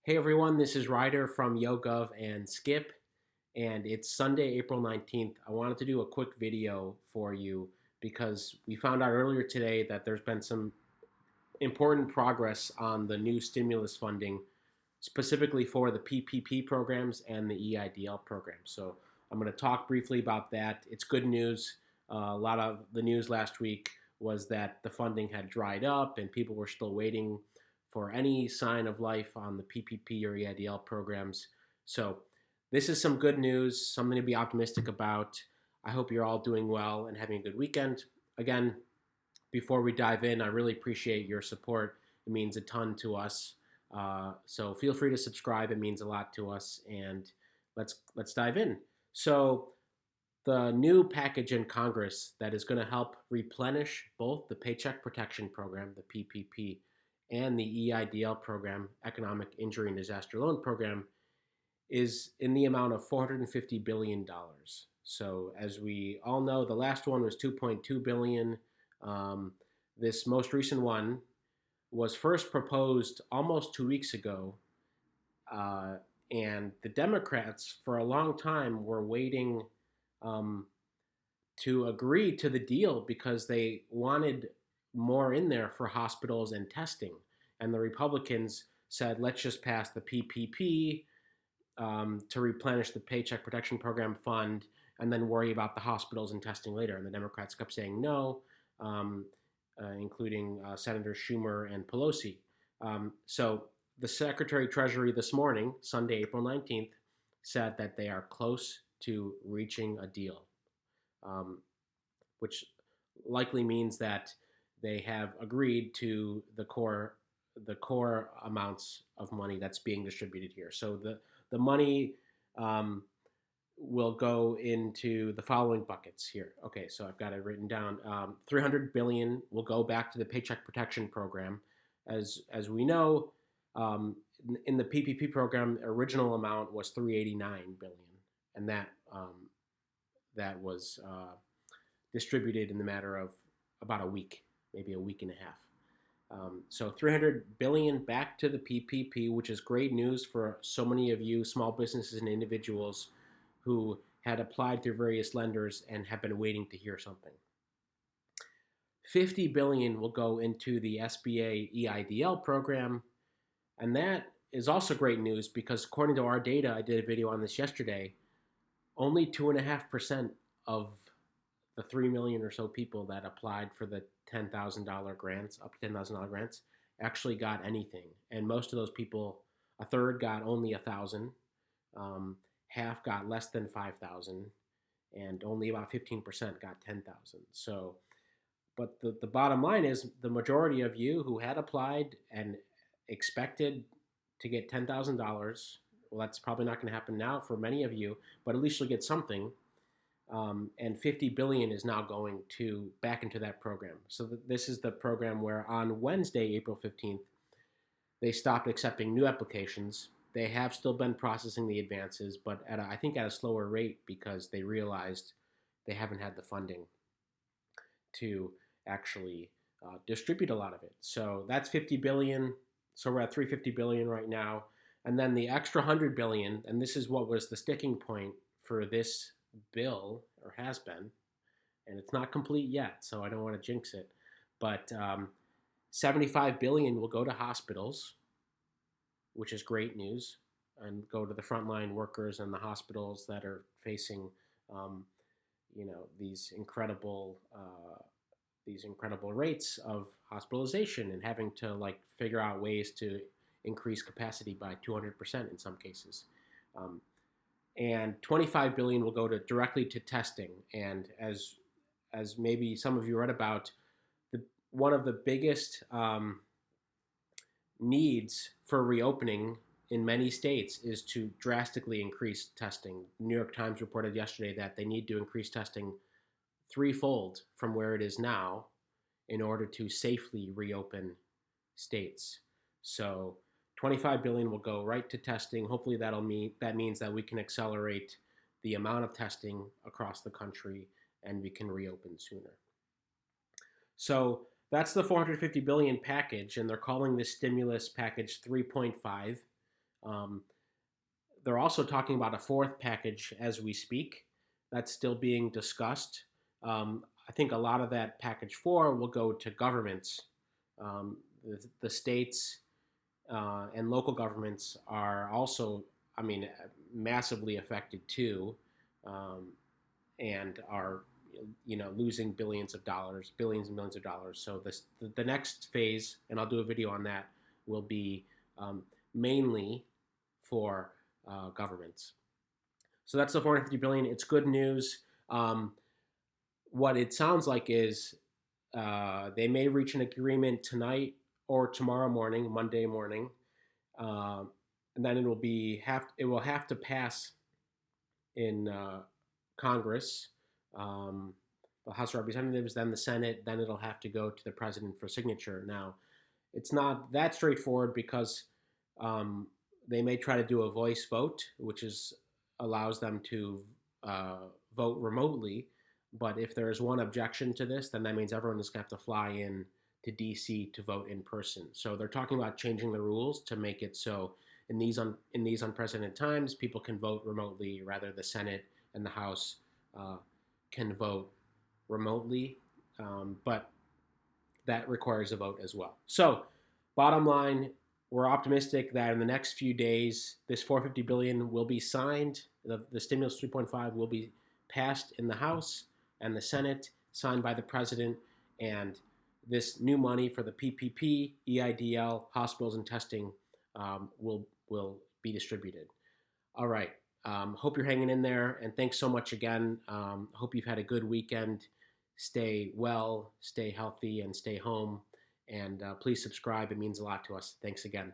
Hey everyone, this is Ryder from YoGov and Skip, and it's Sunday, April 19th. I wanted to do a quick video for you because we found out earlier today that there's been some important progress on the new stimulus funding, specifically for the PPP programs and the EIDL program. So I'm going to talk briefly about that. It's good news. A lot of the news last week was that the funding had dried up and people were still waiting for any sign of life on the PPP or EIDL programs. So this is some good news, something to be optimistic about. I hope you're all doing well and having a good weekend. Again, before we dive in, I really appreciate your support. It means a ton to us. So feel free to subscribe. It means a lot to us. And let's dive in. So the new package in Congress that is going to help replenish both the Paycheck Protection Program, the PPP, and the EIDL program, Economic Injury and Disaster Loan Program, is in the amount of $450 billion. So as we all know, the last one was $2.2 billion. This most recent one was first proposed almost 2 weeks ago. And the Democrats, for a long time, were waiting to agree to the deal because they wanted more in there for hospitals and testing. And the Republicans said, let's just pass the PPP to replenish the Paycheck Protection Program fund and then worry about the hospitals and testing later. And the Democrats kept saying no, including Senators Schumer and Pelosi. So the Secretary Treasury this morning, Sunday, April 19th, said that they are close to reaching a deal, which likely means that they have agreed to the core amounts of money that's being distributed here. So the money will go into the following buckets here. Okay, so I've got it written down. $300 billion will go back to the Paycheck Protection Program. As we know, in the PPP program, original amount was $389 billion, and that was distributed in the matter of about a week, maybe a week and a half. So $300 billion back to the PPP, which is great news for so many of you small businesses and individuals who had applied through various lenders and have been waiting to hear something. $50 billion will go into the SBA EIDL program, and that is also great news because according to our data, I did a video on this yesterday, only 2.5% of the 3 million or so people that applied for the $10,000 grants, up to $10,000 grants, actually got anything. And most of those people, a third got only 1,000, half got less than 5,000, and only about 15% got 10,000. So, but the bottom line is the majority of you who had applied and expected to get $10,000, well, that's probably not going to happen now for many of you, but at least you'll get something. And $50 billion is now going back into that program. So this is the program where on Wednesday, April 15th, they stopped accepting new applications. They have still been processing the advances, but I think at a slower rate because they realized they haven't had the funding to actually distribute a lot of it. So that's $50 billion. So we're at $350 billion right now. And then the extra $100 billion, and this is what was the sticking point for this bill, or has been, and it's not complete yet, so I don't want to jinx it, but $75 billion will go to hospitals, which is great news, and go to the frontline workers and the hospitals that are facing these incredible rates of hospitalization and having to figure out ways to increase capacity by 200% in some cases. And $25 billion will go directly to testing. And as maybe some of you read about, one of the biggest needs for reopening in many states is to drastically increase testing. The New York Times reported yesterday that they need to increase testing threefold from where it is now in order to safely reopen states. So $25 billion will go right to testing. Hopefully that means that we can accelerate the amount of testing across the country and we can reopen sooner. So that's the $450 billion package, and they're calling this stimulus package 3.5. Um, they're also talking about a fourth package as we speak. That's still being discussed. I think a lot of that package four will go to governments. The states and local governments are also, I mean, massively affected too, um, and are losing billions and millions of dollars. So the next phase, and I'll do a video on that, will be mainly for governments. So that's the 450 billion. It's good news. What it sounds like is they may reach an agreement tonight or tomorrow morning, Monday morning, and then it will have to pass in Congress, the House of Representatives, then the Senate, then it'll have to go to the president for signature. Now, it's not that straightforward because they may try to do a voice vote, which allows them to vote remotely. But if there is one objection to this, then that means everyone is going to have to fly in to DC to vote in person. So they're talking about changing the rules to make it so in these unprecedented times, people can vote remotely. Rather, the Senate and the House can vote remotely, but that requires a vote as well. So, bottom line, we're optimistic that in the next few days, this 450 billion will be signed. The stimulus 3.5 will be passed in the House and the Senate, signed by the president, and this new money for the PPP, EIDL, hospitals and testing will be distributed. All right. Hope you're hanging in there, and thanks so much again. Hope you've had a good weekend. Stay well, stay healthy, and stay home. And please subscribe. It means a lot to us. Thanks again.